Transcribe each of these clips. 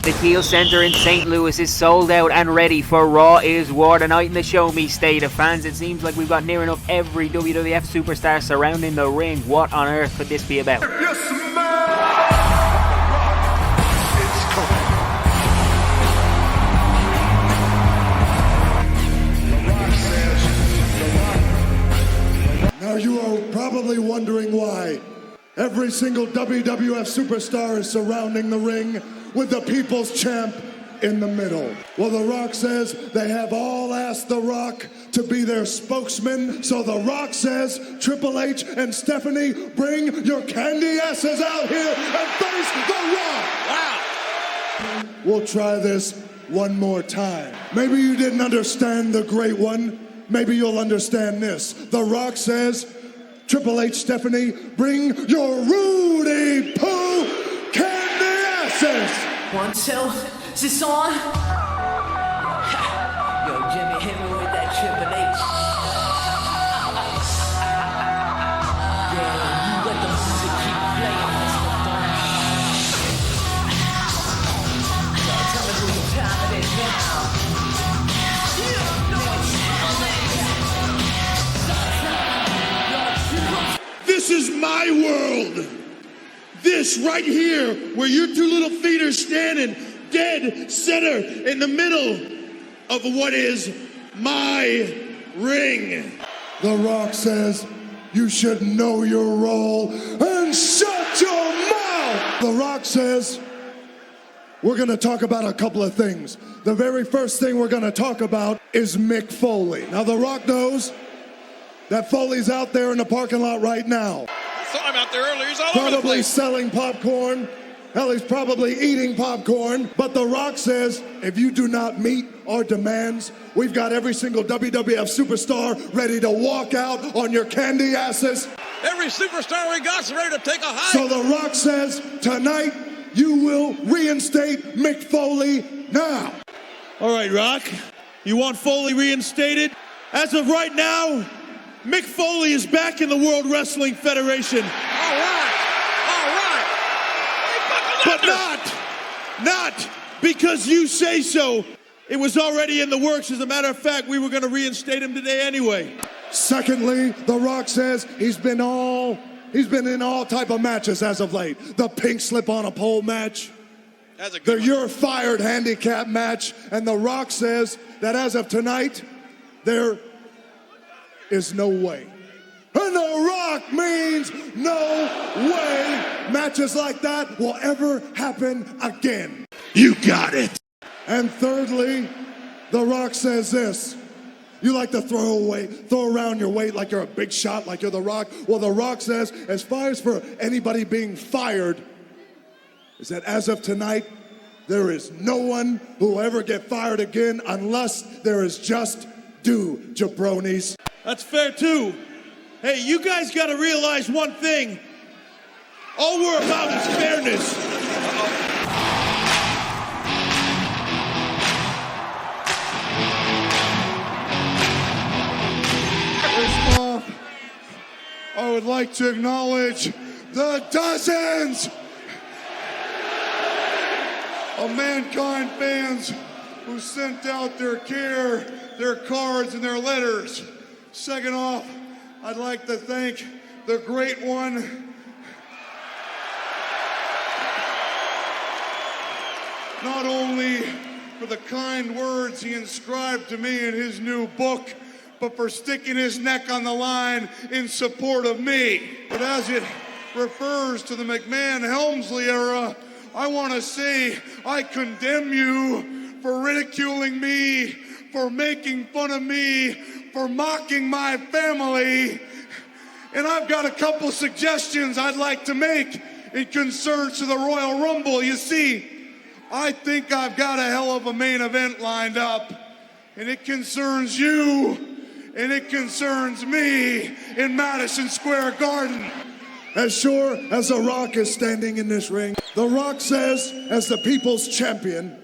The Kiel Center in St. Louis is sold out and ready for Raw is War tonight in the Show Me State of Fans. It seems like we've got near enough every WWF superstar surrounding the ring. What on earth could this be about? Now you are probably wondering why every single WWF superstar is surrounding the ring with the People's Champ in the middle. Well, The Rock says they have all asked The Rock to be their spokesman, so The Rock says, Triple H and Stephanie, bring your candy asses out here and face The Rock! Wow! We'll try this one more time. Maybe you didn't understand the great one. Maybe you'll understand this. The Rock says, Triple H, Stephanie, bring your Rudy Poo candy asses! 1, 2, is this on? Yo, Jimmy, hit me with that Triple H. Yeah, you let the music keep playing. Yo, tell me what time it is now. This is my world. This right here, where your two little feet are standing dead center in the middle of what is my ring. The Rock says, you should know your role and shut your mouth! The Rock says, we're gonna talk about a couple of things. The very first thing we're gonna talk about is Mick Foley. Now, The Rock knows that Foley's out there in the parking lot right now. I saw him out there earlier. He's all over the Probably place. selling popcorn. Hell, he's probably eating popcorn. But The Rock says, if you do not meet our demands, we've got every single WWF superstar ready to walk out on your candy asses. Every superstar we got's ready to take a hike. So The Rock says, tonight, you will reinstate Mick Foley now. All right, Rock. You want Foley reinstated? As of right now, Mick Foley is back in the World Wrestling Federation. All right. But not because you say so. It was already in the works. As a matter of fact, we were going to reinstate him today anyway. Secondly, The Rock says he's been in all type of matches as of late. The pink slip on a pole match, the You're Fired handicap match, and The Rock says that as of tonight, there is no way. And The Rock means no way matches like that will ever happen again. You got it. And thirdly, The Rock says this. You like to throw around your weight like you're a big shot, like you're The Rock. Well, The Rock says, as far as for anybody being fired, is that as of tonight, there is no one who will ever get fired again unless there is just due, jabronis. That's fair, too. Hey, you guys got to realize one thing. All we're about is fairness. First off, I would like to acknowledge the dozens of Mankind fans who sent out their care, their cards, and their letters. Second off, I'd like to thank the great one, not only for the kind words he inscribed to me in his new book, but for sticking his neck on the line in support of me. But as it refers to the McMahon Helmsley era, I want to say I condemn you for ridiculing me, for making fun of me, for mocking my family. And I've got a couple suggestions I'd like to make in concerns to the Royal Rumble. You see, I think I've got a hell of a main event lined up, and it concerns you, and it concerns me in Madison Square Garden. As sure as The Rock is standing in this ring, The Rock says, as the people's champion,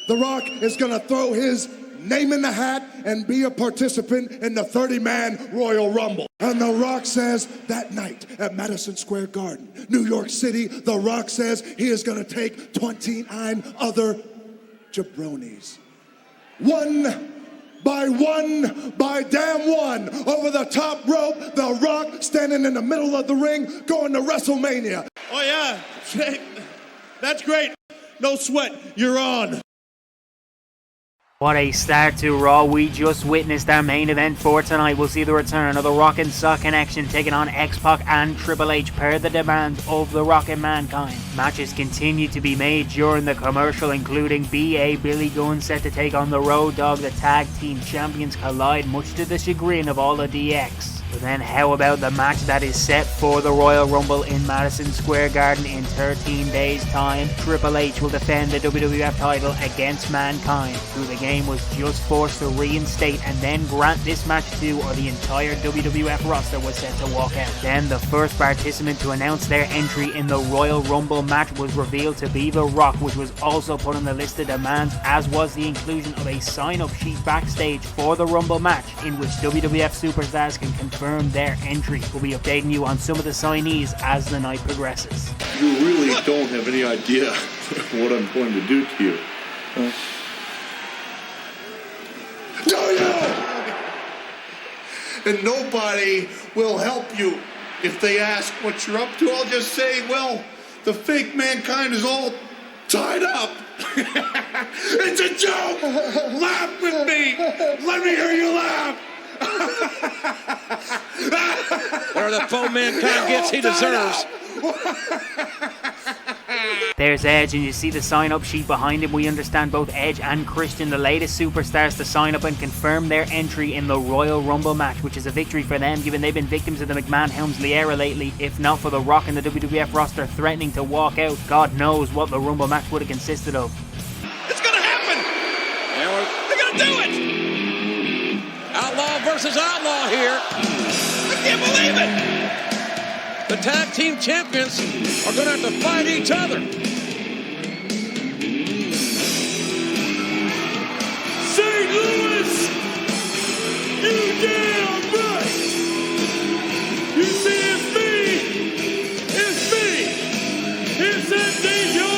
The Rock is gonna throw his name in the hat and be a participant in the 30-man Royal Rumble. And The Rock says that night at Madison Square Garden, New York City, The Rock says he is going to take 29 other jabronis. One by damn one, over the top rope, The Rock standing in the middle of the ring, going to WrestleMania. Oh yeah, that's great. No sweat, you're on. What a start to Raw. We just witnessed our main event for tonight. We'll see the return of the Rock and Sock Connection taking on X-Pac and Triple H per the demands of the Rock and Mankind. Matches continue to be made during the commercial, including B.A. Billy Gunn set to take on the Road Dogg. The tag team champions collide, much to the chagrin of all the DX. But then how about the match that is set for the Royal Rumble in Madison Square Garden in 13 days time? Triple H will defend the WWF title against Mankind, who the game was just forced to reinstate and then grant this match to, or the entire WWF roster was set to walk out. Then the first participant to announce their entry in the Royal Rumble match was revealed to be The Rock, which was also put on the list of demands, as was the inclusion of a sign-up sheet backstage for the Rumble match, in which WWF superstars can confirm their entry. We'll be updating you on some of the signees as the night progresses. You really don't have any idea what I'm going to do to you. Do you? And nobody will help you. If they ask what you're up to, I'll just say, well, the fake Mankind is all tied up. It's a joke. Laugh with me. Let me hear you laugh. Where the faux Mankind gets, he deserves. There's Edge, and you see the sign-up sheet behind him. We understand both Edge and Christian, the latest superstars to sign up and confirm their entry in the Royal Rumble match, which is a victory for them, given they've been victims of the McMahon Helmsley era lately. If not for The Rock and the WWF roster threatening to walk out, God knows what the Rumble match would have consisted of. It's gonna happen! They're gonna do it! Outlaw versus outlaw here. I can't believe it! The tag team champions are going to have to fight each other. St. Louis! You damn right! You see, it's me! It's that day, yo,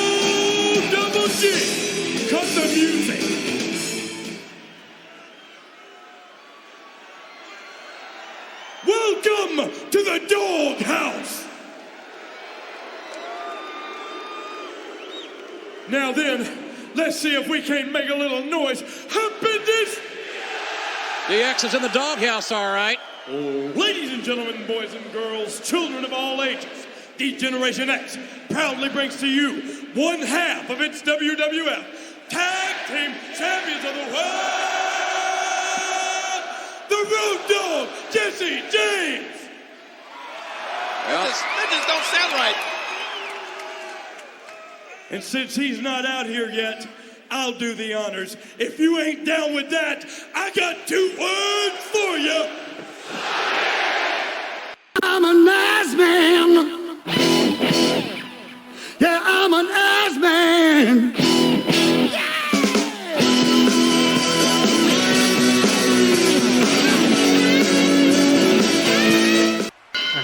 Double G! Cut the music! Welcome to the Dogg House! Now then, let's see if we can't make a little noise up in this. DX is in the doghouse, all right. Ladies and gentlemen, boys and girls, children of all ages, D-Generation X proudly brings to you one half of its WWF Tag Team Champions of the World, the Road Dogg, Jesse James. Well, That just don't sound right. And since he's not out here yet, I'll do the honors. If you ain't down with that, I got 2 words for you. I'm a nice man. Yeah, I'm a nice man.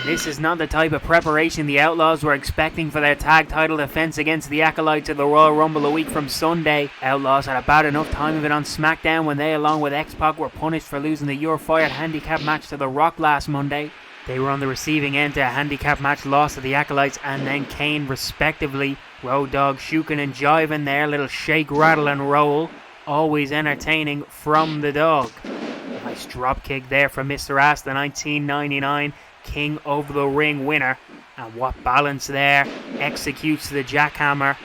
This is not the type of preparation the Outlaws were expecting for their tag title defense against the Acolytes at the Royal Rumble a week from Sunday. Outlaws had a bad enough time of it on Smackdown when they, along with X-Pac, were punished for losing the You're Fired handicap match to The Rock last Monday. They were on the receiving end to a handicap match loss to the Acolytes and then Kane respectively. Road Dogg shuking and jiving there, little shake, rattle and roll. Always entertaining from the Dog. Nice drop kick there from Mr. Ass, the 1999 King of the Ring winner. And what balance there. Executes the jackhammer.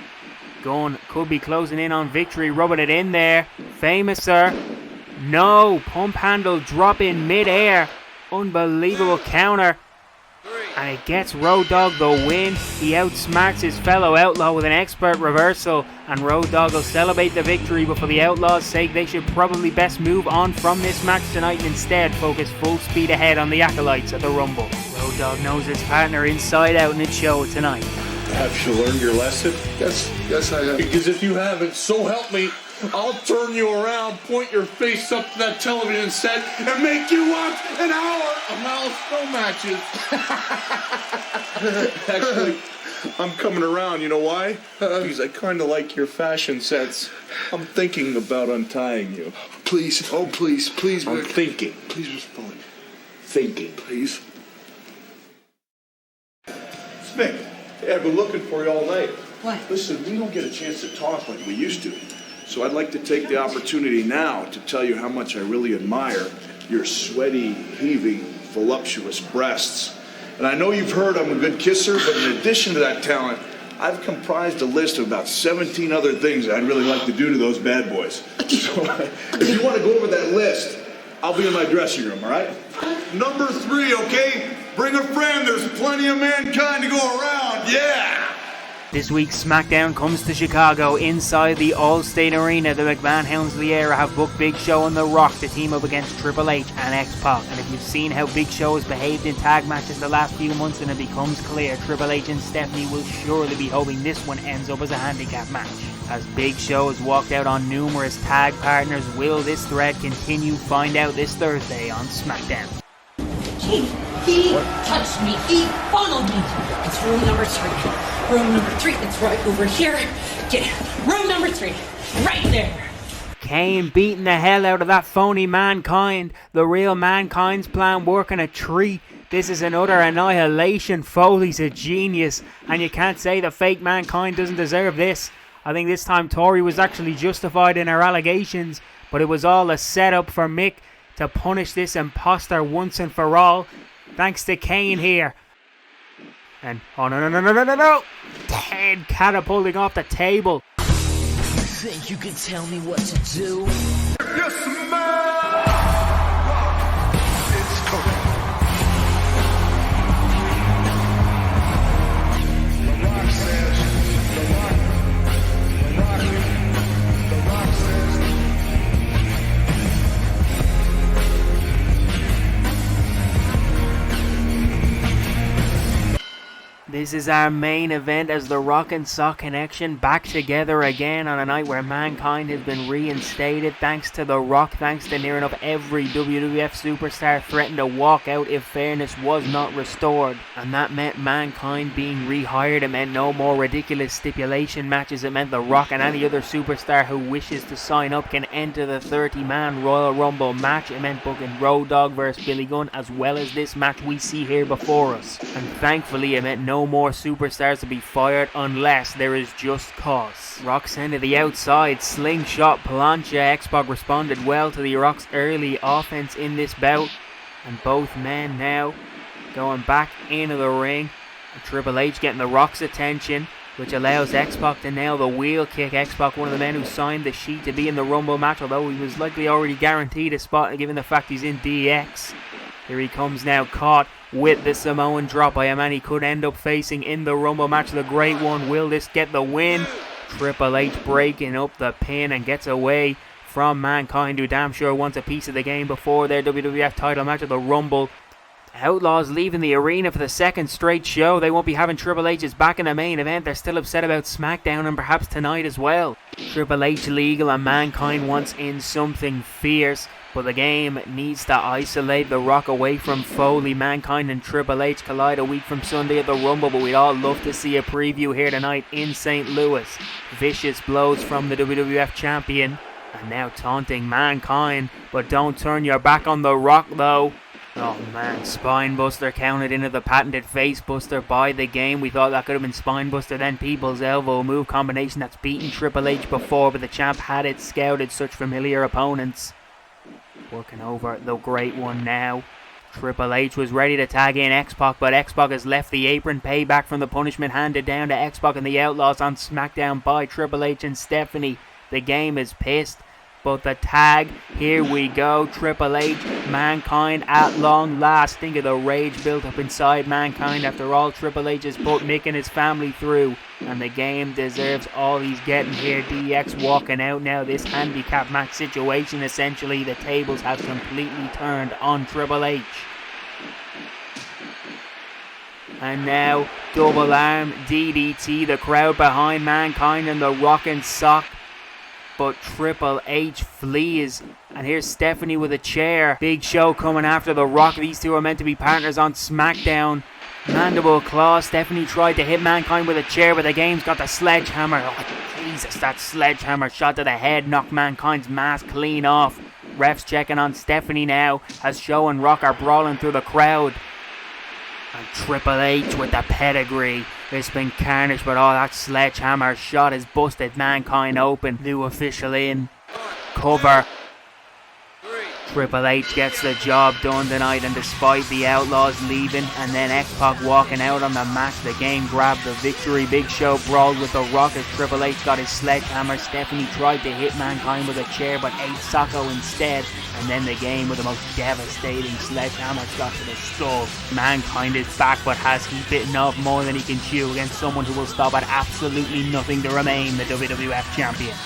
Gunn could be closing in on victory, rubbing it in there. Famous, sir. No, pump handle drop in mid-air. Unbelievable counter. And it gets Road Dogg the win. He outsmarts his fellow Outlaw with an expert reversal. And Road Dogg will celebrate the victory, but for the Outlaws' sake, they should probably best move on from this match tonight and instead focus full speed ahead on the Acolytes at the Rumble. Road Dogg knows his partner inside out and it showed tonight. Have you learned your lesson? Yes, I have. Because if you haven't, so help me, I'll turn you around, point your face up to that television set, and make you watch an hour of Hell Snow matches. Actually, I'm coming around. You know why? Because I kind of like your fashion sense. I'm thinking about untying you. Please, oh please, I'm Rick. thinking. Please respond. Thinking. Please. Mick, hey, I've been looking for you all night. What? Listen, we don't get a chance to talk like we used to. So I'd like to take the opportunity now to tell you how much I really admire your sweaty, heaving, voluptuous breasts. And I know you've heard I'm a good kisser, but in addition to that talent, I've comprised a list of about 17 other things I'd really like to do to those bad boys. So if you want to go over that list, I'll be in my dressing room, all right? Number 3, okay? Bring a friend, there's plenty of mankind to go around, yeah! This week's Smackdown comes to Chicago. Inside the All-State Arena, the McMahon Helmsley era have booked Big Show and The Rock to team up against Triple H and X-Pac. And if you've seen how Big Show has behaved in tag matches the last few months, then it becomes clear Triple H and Stephanie will surely be hoping this one ends up as a handicap match. As Big Show has walked out on numerous tag partners, will this thread continue? Find out this Thursday on Smackdown. He touched me. He funneled me. It's room number 3. Room number 3. It's right over here. Get room number 3. Right there. Kane beating the hell out of that phony Mankind. The real Mankind's plan working a treat. This is another annihilation. Foley's a genius. And you can't say the fake Mankind doesn't deserve this. I think this time Tori was actually justified in her allegations. But it was all a setup for Mick to punish this imposter once and for all. Thanks to Kane here. And, oh no. Head catapulting off the table. Think you can tell me what to do? Yes, man! It's coming. The Rock says, The Rock says, This is our main event as the Rock and Sock Connection back together again on a night where Mankind has been reinstated thanks to The Rock, thanks to near enough every WWF superstar threatened to walk out if fairness was not restored. And that meant Mankind being rehired. It meant no more ridiculous stipulation matches. It meant The Rock and any other superstar who wishes to sign up can enter the 30-man Royal Rumble match. It meant booking Road Dogg versus Billy Gunn as well as this match we see here before us. And thankfully it meant no more superstars to be fired unless there is just cause. Rock sent to the outside, slingshot plancha. X-Pac responded well to the Rock's early offense in this bout, and both men now going back into the ring. And Triple H getting the Rock's attention, which allows X-Pac to nail the wheel kick. X-Pac, one of the men who signed the sheet to be in the Rumble match, although he was likely already guaranteed a spot given the fact he's in DX. Here he comes now, caught with the Samoan drop by a man he could end up facing in the Rumble match. The Great One, will this get the win? Triple H breaking up the pin and gets away from Mankind, who damn sure wants a piece of the game before their WWF title match of the Rumble. Outlaws leaving the arena for the second straight show. They won't be having Triple H's back in the main event. They're still upset about Smackdown and perhaps tonight as well. Triple H legal and Mankind wants in something fierce, but the game needs to isolate The Rock away from Foley. Mankind and Triple H collide a week from Sunday at the Rumble, but we'd all love to see a preview here tonight in St. Louis. Vicious blows from the WWF champion, and now taunting Mankind, but don't turn your back on The Rock though. Oh man, Spinebuster counted into the patented Facebuster by the game. We thought that could have been Spinebuster, then People's Elbow, move combination that's beaten Triple H before, but the champ had it scouted such familiar opponents. Working over the Great One now. Triple H was ready to tag in X-Pac, but X-Pac has left the apron. Payback from the punishment handed down to X-Pac and the Outlaws on Smackdown by Triple H and Stephanie. The game is pissed, but the tag, here we go. Triple H, Mankind at long last. Think of the rage built up inside Mankind. After all, Triple H has put Mick and his family through, and the game deserves all he's getting here. DX walking out now. This handicap match situation, essentially the tables have completely turned on Triple H. And now, double arm DDT, the crowd behind Mankind and the Rockin' Sock. But Triple H flees. And here's Stephanie with a chair. Big Show coming after The Rock. These two are meant to be partners on Smackdown. Mandible Claw. Stephanie tried to hit Mankind with a chair, but the game's got the sledgehammer. Oh, Jesus, that sledgehammer shot to the head knocked Mankind's mask clean off. Refs checking on Stephanie now as Show and Rock are brawling through the crowd. And Triple H with the pedigree. It's been carnage, but all that sledgehammer shot has busted Mankind open. New official in. Cover. Triple H gets the job done tonight, and despite the Outlaws leaving and then X-Pac walking out on the match, the game grabbed the victory. Big Show brawled with The Rock as Triple H got his sledgehammer. Stephanie tried to hit Mankind with a chair but ate Socko instead, and then the game with the most devastating sledgehammer shot to the skull. Mankind is back, but has he bitten off more than he can chew against someone who will stop at absolutely nothing to remain the WWF champion?